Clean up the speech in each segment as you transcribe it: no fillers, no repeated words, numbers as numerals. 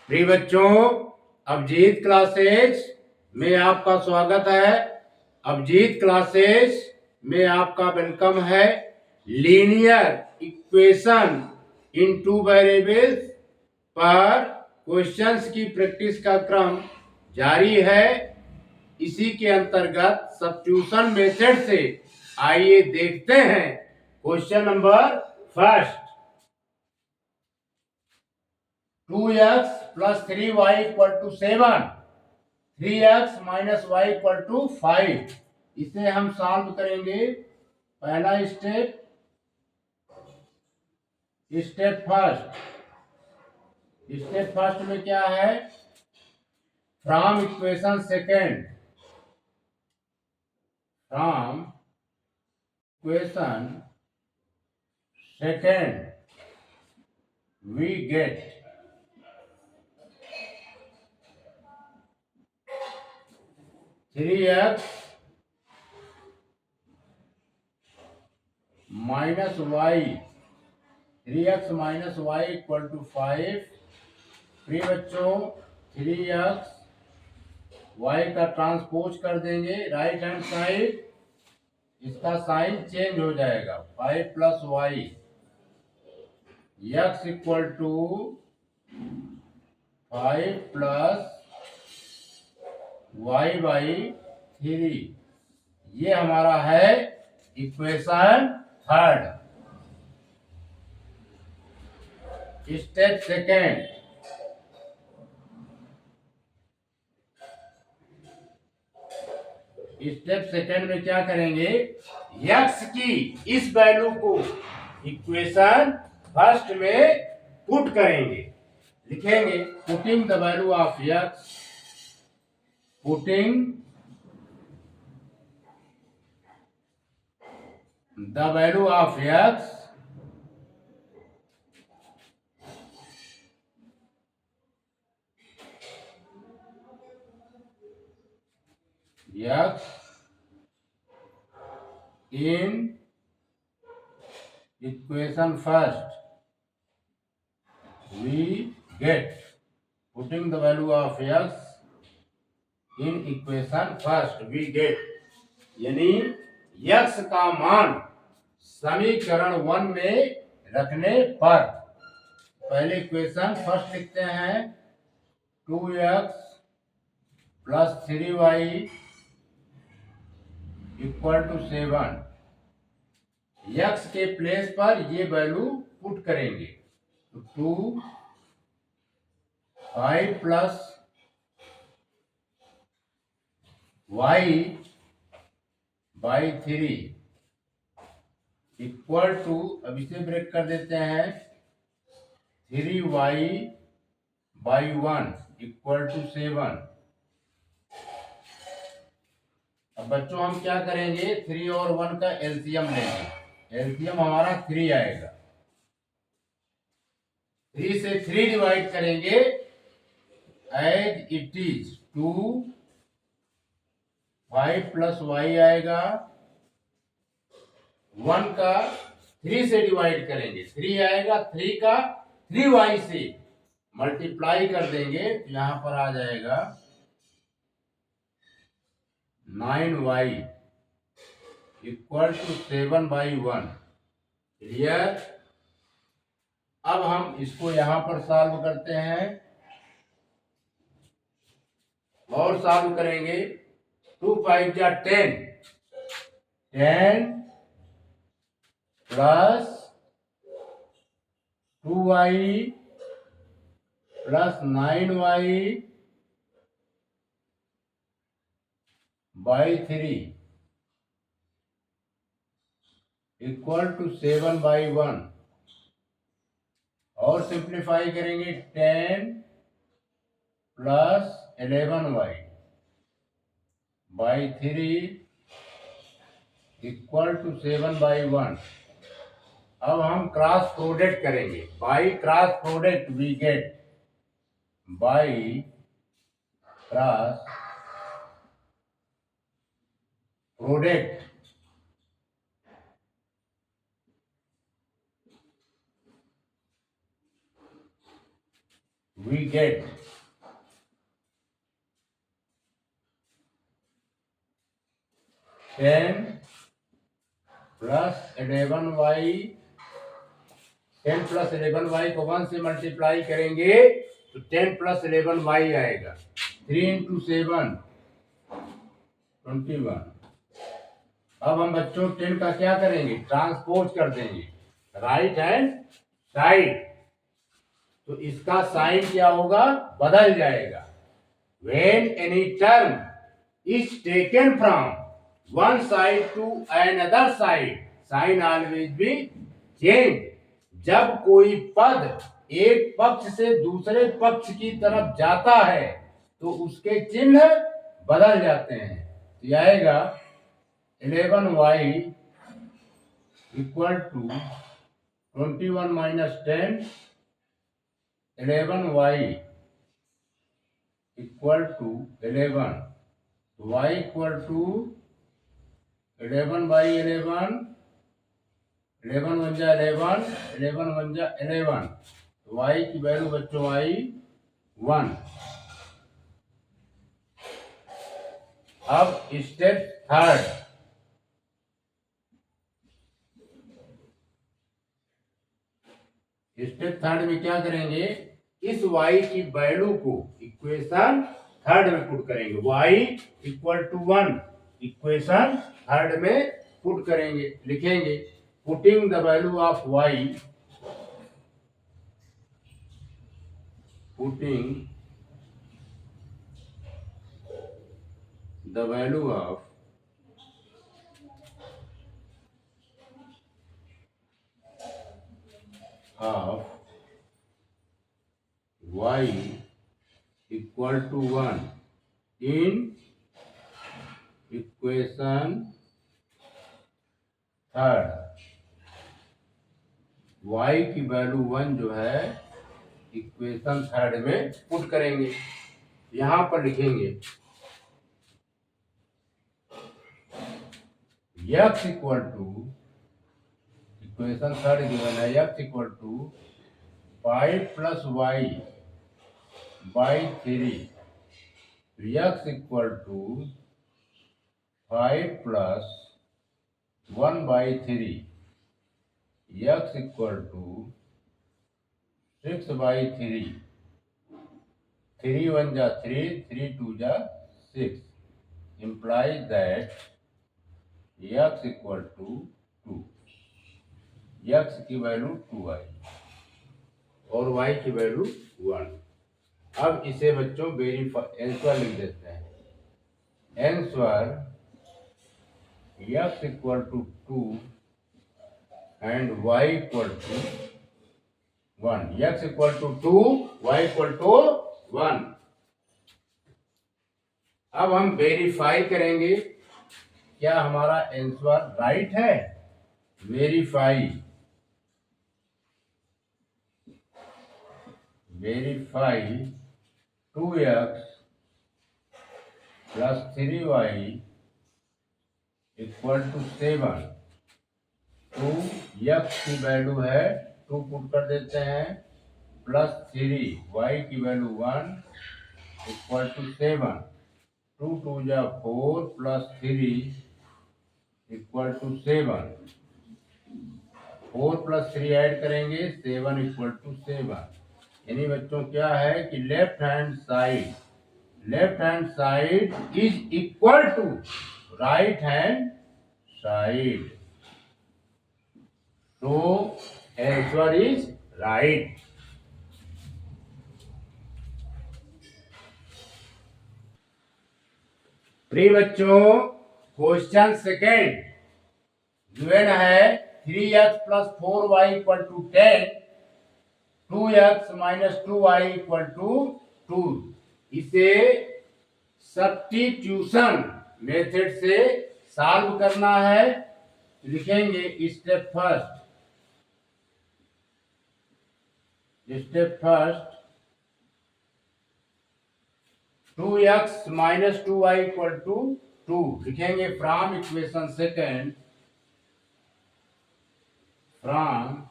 प्रिय बच्चों, अभिजीत क्लासेस में आपका स्वागत है। अभिजीत क्लासेस में आपका वेलकम है। Linear equation in two variables पर क्वेश्चंस की प्रैक्टिस का क्रम जारी है। इसी के अंतर्गत सब्स्टिट्यूशन मेथड से आइए देखते हैं question number first. 2x plus 3y equal to 7, 3x minus y equal to 5। इसे हम सॉल्व करेंगे। पहला स्टेप फर्स्ट में क्या है? From equation second we get 3x minus y 3x minus y equal to 5। प्रिय बच्चों, 3x y का ट्रांसपोज कर देंगे राइट हैंड साइड, इसका साइन चेंज हो जाएगा। 5 plus y x equal to 5 plus y by 3। ये हमारा है इक्वेशन थर्ड। स्टेप सेकेंड में क्या करेंगे? x की इस वैल्यू को इक्वेशन फर्स्ट में पुट करेंगे। लिखेंगे putting the value of x, putting the value of x in equation first we get, putting the value of x in equation first we get, यानी x का मान समीकरण 1 में रखने पर पहले इक्वेशन फर्स्ट लिखते हैं 2x plus 3y equal to 7। x के प्लेस पर ये वैल्यू पुट करेंगे तो 5 plus y by 3 equal to, अब इसे ब्रेक कर देते हैं, 3y बाई 1 इक्वल टू 7। अब बच्चों हम क्या करेंगे? 3 और 1 का एलसीएम लेंगे। एलसीएम हमारा 3 आएगा। 3 से 3 डिवाइड करेंगे as it is 2, 5 plus y आएगा। 1 का 3 से डिवाइड करेंगे 3 आएगा। 3 का 3y से मल्टीप्लाई कर देंगे तो यहां पर आ जाएगा 9y equal to 7 by 1। Clear? अब हम इसको यहां पर सॉल्व करते हैं और सॉल्व करेंगे। 2 5 जा 10, 10 plus 2y plus 9y by 3 equal to 7 by 1। और सिंप्लीफाई करेंगे 10 plus 11y by 3 equal to 7 by 1। अब हम क्रॉस प्रोडक्ट करेंगे। By cross product we get, by cross product we get 10 plus 11y, 10 plus 11y को 1 से multiply करेंगे तो 10 plus 11y आएगा। 3 इंटू 7 21। अब हम बच्चों 10 का क्या करेंगे, ट्रांसपोज कर देंगे राइट हैंड साइड, तो इसका साइन क्या होगा, बदल जाएगा। When any term is taken from one side to another side, sign always be changed. जब कोई पद एक पक्ष से दूसरे पक्ष की तरफ जाता है तो उसके चिन्ह बदल जाते हैं। तो यह आएगा 11y equal to 21 minus 10, 11y equal to 11, y equal to 11 by 11, 11 one जा 11, 11 वन जा 11, y की वैल्यू बच्चों आई 1। अब स्टेप थर्ड, स्टेप थर्ड में क्या करेंगे, इस y की वैल्यू को इक्वेशन थर्ड में पुट करेंगे। y equal to 1 equation third में पुट करेंगे, लिखेंगे putting the value of y, putting the value of y equal to 1 in equation third. y की वैल्यू 1 जो है इक्वेशन थर्ड में पुट करेंगे, यहां पर लिखेंगे x equal to, equation third given है, x equal to 5 plus y by 3, x equal to 5 plus 1 by 3, x equal to 6 by 3, 3 1 जा 3, 3 2 जा 6, implies that x equal to 2, x की वैल्यू 2 आई और y की वैल्यू 1। अब इसे बच्चों वेरीफाई आंसर लिख देते हैं, answer x equal to 2 and y equal to 1, x equal to 2, y equal to 1। अब हम वेरीफाई करेंगे क्या हमारा आंसर राइट है, verify, verify 2x plus 3y equal to 7, तो x की वैल्यू है 2 पुट कर देते हैं, प्लस 3y की वैल्यू 1 इक्वल टू 7, 2 2 जा 4 plus 3 equal to 7, 4 plus 3 add करेंगे 7 इक्वल टू 7। यानी बच्चों क्या है कि left hand side is equal to right hand side, तो आंसर इज राइट। प्रिय बच्चों, क्वेश्चन सेकेंड गिवन है 3x plus 4y equal to 10, 2x minus 2y equal to 2। इसे सब्स्टिट्यूशन मेथड से सॉल्व करना है, लिखेंगे step first, 2x minus 2y equal to 2, लिखेंगे from equation second, from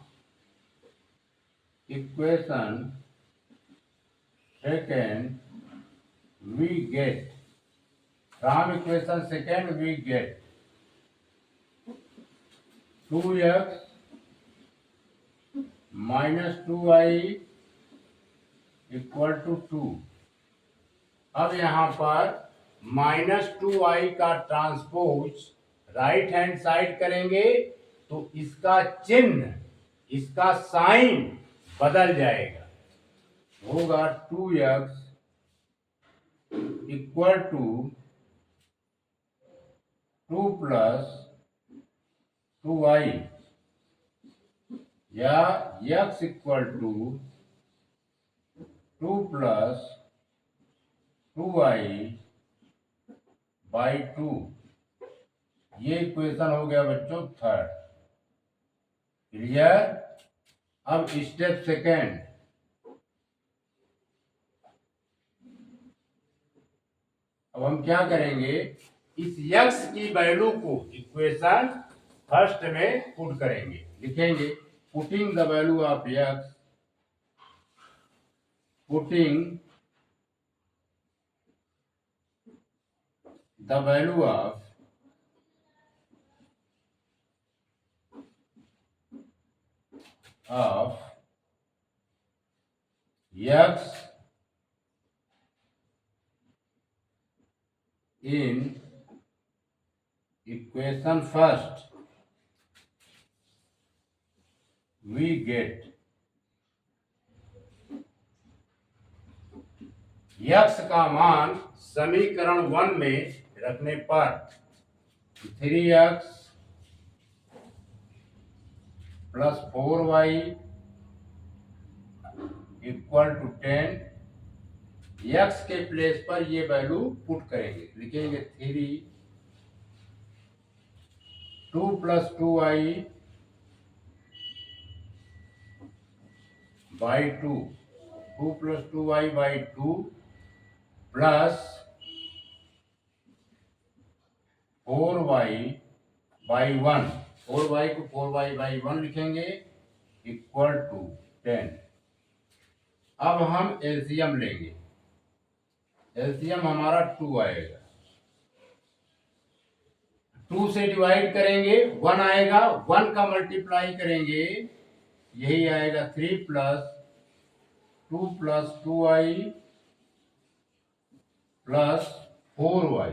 equation second we get, from equation second we get 2x minus 2y equal to 2। अब यहां पर -2y का ट्रांसपोज राइट हैंड साइड करेंगे तो इसका चिन्ह, इसका साइन बदल जाएगा, होगा 2x equal to 2 plus 2y, या x equal to 2 plus 2y by 2। ये इक्वेशन हो गया बच्चों थर्ड। क्लियर। अब स्टेप सेकेंड, अब हम क्या करेंगे, इस x की वैल्यू को इक्वेशन फर्स्ट में पुट करेंगे। लिखेंगे putting the value of x, putting the value of x in equation first, we get x का मान समीकरण 1 में रखने पर 3x plus 4y equal to 10। x के प्लेस पर ये वैल्यू पुट करेंगे। लिखेंगे 2 plus 2y by 2, 2 plus 2y by 2 plus 4y by 1, 4y को 4y बाई 1 लिखेंगे इक्वल टू 10। अब हम एलसीएम लेंगे, एलसीएम हमारा 2 आएगा, 2 से डिवाइड करेंगे 1 आएगा, 1 का मल्टीप्लाई करेंगे यही आएगा 3 plus 2 plus 2y plus 4y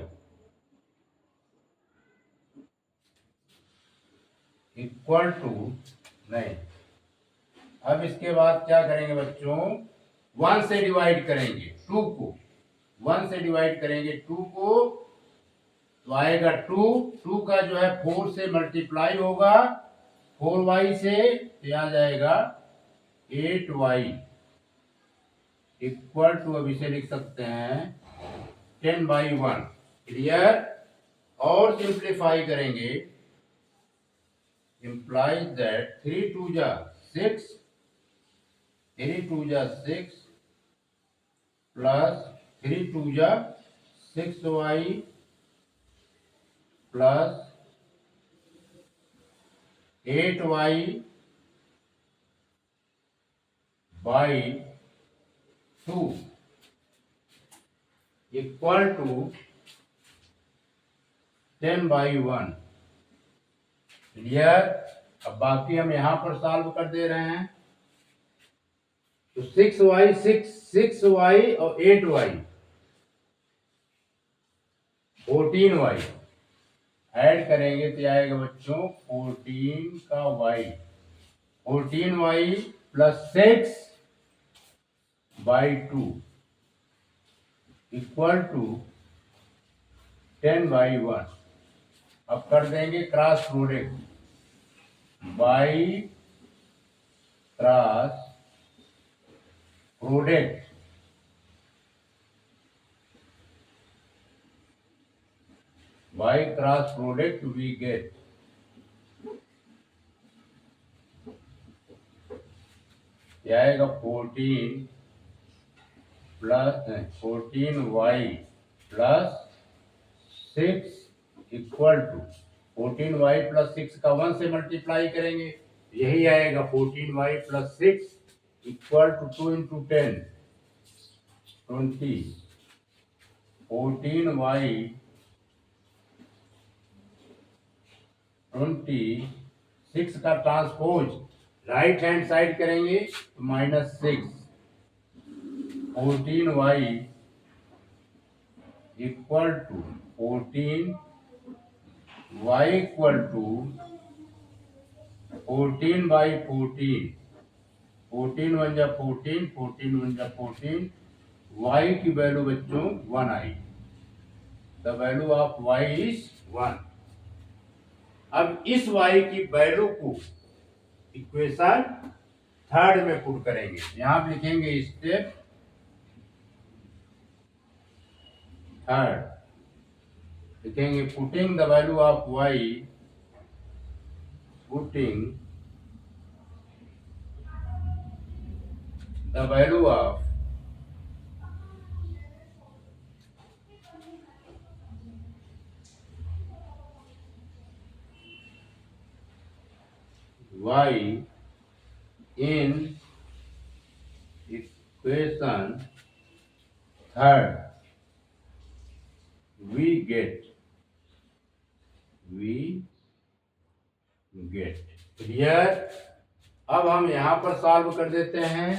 equal to 9। अब इसके बाद क्या करेंगे बच्चों, 1 से डिवाइड करेंगे 2 को, 1 से डिवाइड करेंगे 2 को तो आएगा 2, 2 का जो है 4 से मल्टीप्लाई होगा 4y से, तो आ जाएगा 8y इक्वल टू, अब इसे लिख सकते हैं 10/1। क्लियर। और सिंप्लीफाई करेंगे, implies that 3 2 जा 6, 3 2 जा 6 प्लस 3 2 जा 6y plus 8y by 2 equal to 10/1। Clear. अब बाकी हम यहां पर सॉल्व कर दे रहे हैं, तो 6y और 8y 14y ऐड करेंगे तो आएगा बच्चों 14 का y, 14y plus 6/2 equal to 10/1। अब कर देंगे cross product, by cross product by cross product we get क्या आएगा 14 plus 14y plus 6 equal to 14y plus 6 का 1 से मल्टीप्लाई करेंगे यही आएगा 14y plus 6 equal to 2 into 10 20, 14y 26 का ट्रांसपोज राइट हैंड साइड करेंगे तो -6, 14y equal to 14y equal to 14/14, 14 1 जा 14, 14 1 जा 14, y की वैल्यू बच्चों 1 आई। The value of y is 1। अब इस y की वैल्यू को इक्वेशन थर्ड में पुट करेंगे। यहां आप लिखेंगे स्टेप थर्ड, लिखेंगे putting the value of y, putting the value of y in equation third, we get clear. अब हम यहां पर सॉल्व कर देते हैं।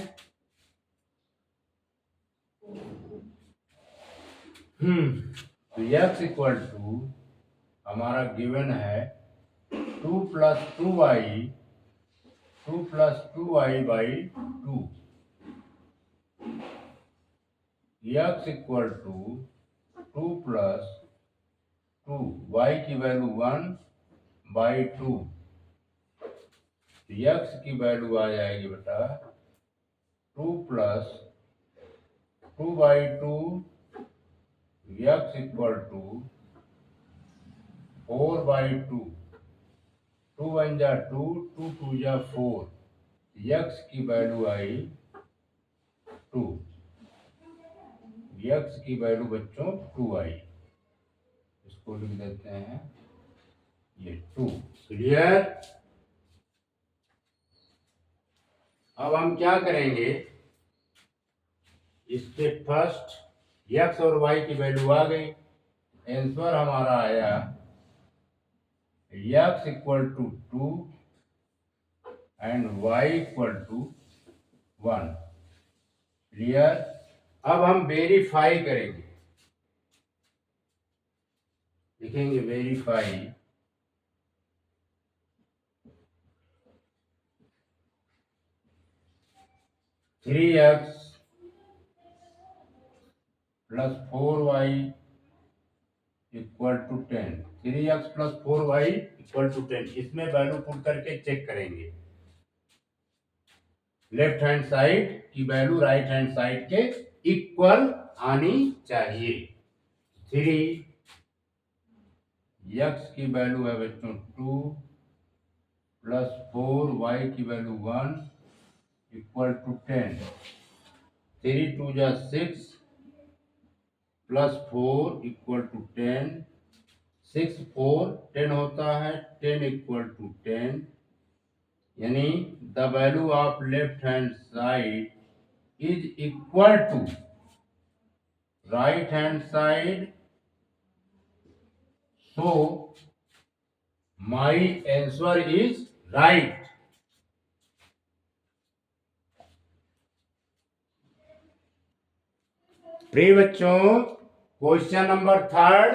तो x इक्वल टू हमारा गिवन है 2 + 2y, 2 + 2y/2, x equal to 2 + 2, y की वैल्यू 1/2, x की वैल्यू आ जाएगी बेटा 2 + 2/2, x इक्वल टू 4/2, 2 1 जा 2, 2 2 जा 4, x की वैल्यू आई 2, x की वैल्यू बच्चों 2 आई। इसको लिख देते हैं ये 2। क्लियर। अब हम क्या करेंगे, स्टेप फर्स्ट, x और y की वैल्यू आ गई, आंसर हमारा आया x equal to 2 and y equal to 1। Clear. अब हम वेरीफाई करेंगे, लिखेंगे verify, three x plus 4y equal to 10, 3x + 4y equal to 10, इसमें वैल्यू पुट करके चेक करेंगे। लेफ्ट हैंड साइड की वैल्यू राइट हैंड साइड के इक्वल आनी चाहिए। 3x की वैल्यू है बच्चों 2 + 4y की वैल्यू 1 इक्वल टू 10, 3 2 जा 6 + 4 इक्वल टू 10, 6 4 10 होता है, 10 इक्वल टू 10, यानी the value of left hand side is equal to right hand side. So my answer is right. प्रिय बच्चों, क्वेश्चन नंबर थर्ड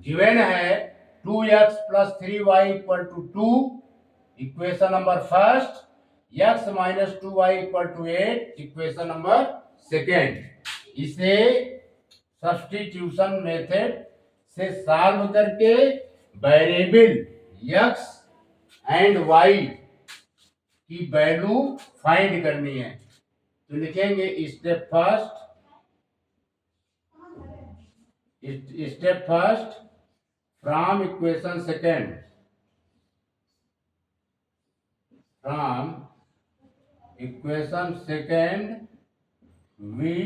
गिवन है 2x + 3y equal to 2, equation number first, x - 2y equal to 8, equation number second. इसे substitution method से solve करके variable x and y की value find करनी है। तो लिखेंगे step first, from equation second, from equation second we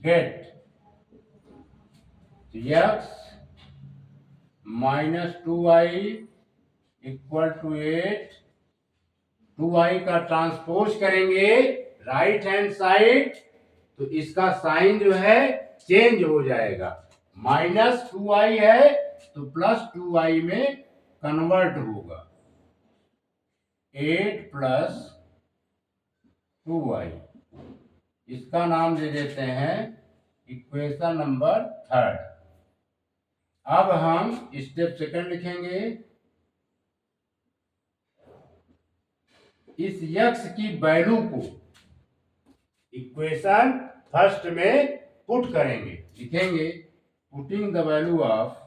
get x - 2y equal to 8, 2y का transpose करेंगे राइट हैंड साइड तो इसका साइन जो है चेंज हो जाएगा। -2i है तो +2i में कन्वर्ट होगा। 8 + 2i, इसका नाम दे देते हैं इक्वेशन नंबर 3। अब हम स्टेप सेकंड लिखेंगे। इस यक्स की वैल्यू को इक्वेशन फर्स्ट में पुट करेंगे। लिखेंगे putting the value of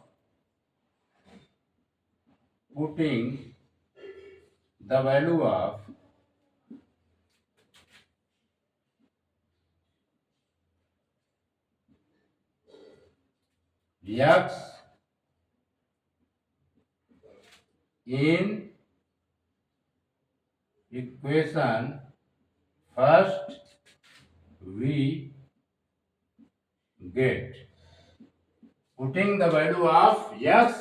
x in equation first we get, putting the value of x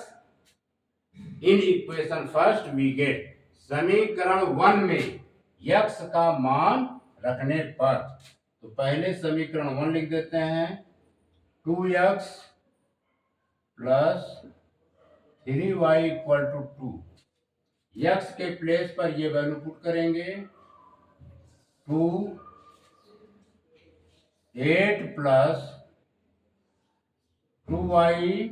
in equation first we get, समीकरण 1 में x का मान रखने पर, तो पहले समीकरण 1 लिख देते हैं। 2x + 3y = 2। x के प्लेस पर ये वैल्यू पुट करेंगे। 2 8 + 2y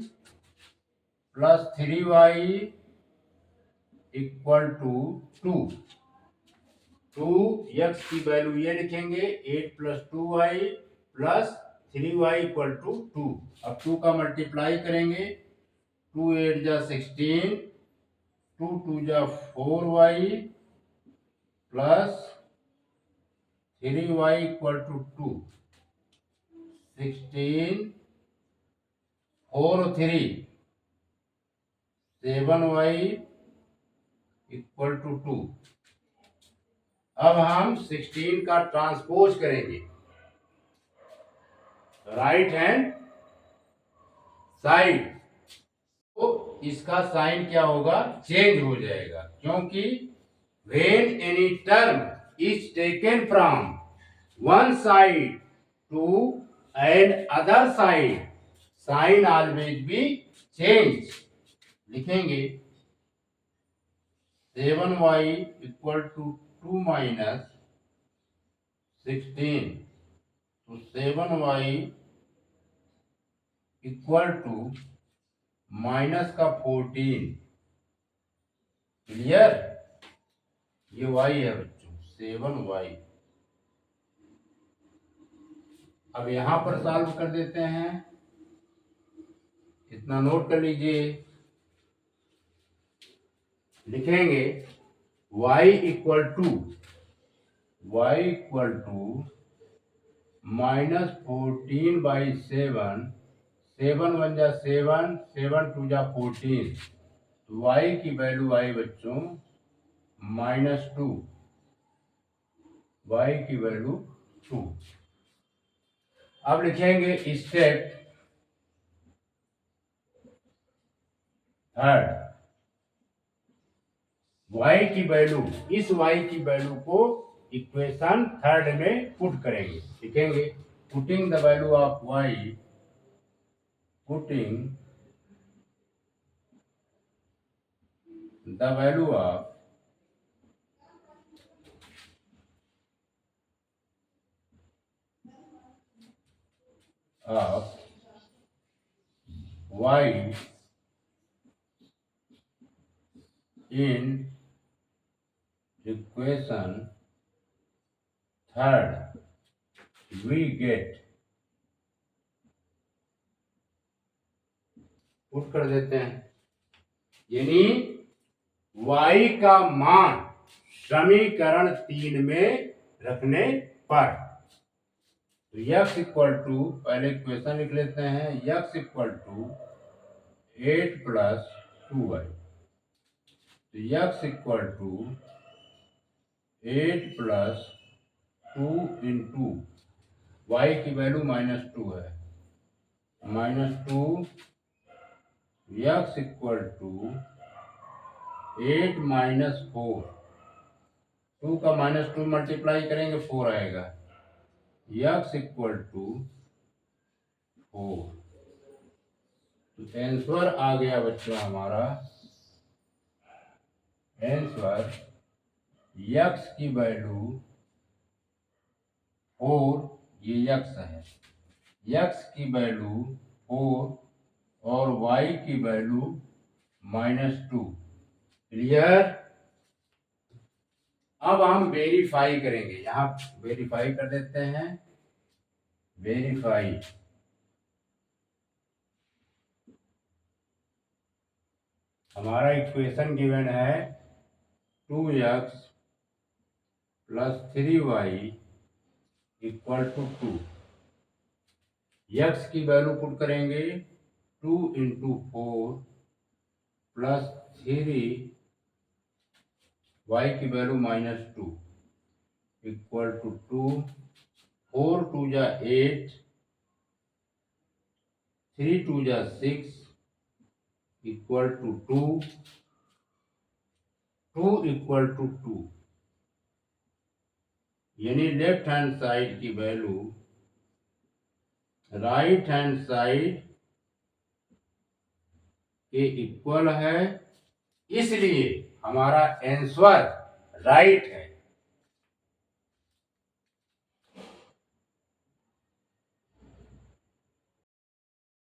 + 3y = 2। 2x की वैल्यू ये लिखेंगे 8 + 2y + 3y = 2। अब 2 का मल्टीप्लाई करेंगे। 2 8 जा 16, 2 2 जा 4y + 3y = 2। 16 4 3 7y = 2। अब हम 16 का ट्रांसपोज करेंगे राइट हैंड साइड, तो इसका साइन क्या होगा, चेंज हो जाएगा, क्योंकि when any term is taken from one side to another side, sign always be change। लिखेंगे 7y = 2 - 16, तो 7y = -14। क्लियर, ये y है बच्चों, 7y। अब यहां पर सॉल्व कर देते हैं, इतना नोट कर लीजिए। लिखेंगे y = -14/7, 7 1 जा 7, 7 2 जा 14, तो y की वैल्यू आई बच्चों -2, y की वैल्यू 2। अब लिखेंगे स्टेप थर्ड, y की वैल्यू, इस y की वैल्यू को इक्वेशन थर्ड में पुट करेंगे। लिखेंगे putting the value of y, putting the value of y in equation third we get, put कर देते हैं, यानी y का मान समीकरण 3 में रखने पर, तो x = पहले इक्वेशन लिख लेते हैं, x = 8 + 2y, तो x = 8 + 2 × y की वैल्यू -2 है, -2, x = 8 - 4, 2 का -2 मल्टीप्लाई करेंगे 4 आएगा, x इक्वल टू 4। तो आंसर आ गया बच्चों हमारा, आंसर x की वैल्यू 4, ये x है, x की वैल्यू 4 और y की वैल्यू -2। क्लियर। अब हम वेरीफाई करेंगे, यहां वेरीफाई कर देते हैं, वेरीफाई। हमारा इक्वेशन गिवन है 2x plus 3y equal to 2। x की वैल्यू पुट करेंगे 2 इंटू 4 प्लस 3 y की वैल्यू -2 इक्वल टू 2। 4 2 जा 8, 3 2 जा 6 इक्वल टू 2, 2 इक्वल टू 2, यानी लेफ्ट हैंड साइड की वैल्यू राइट हैंड साइड के इक्वल है, इसलिए हमारा आंसर राइट है।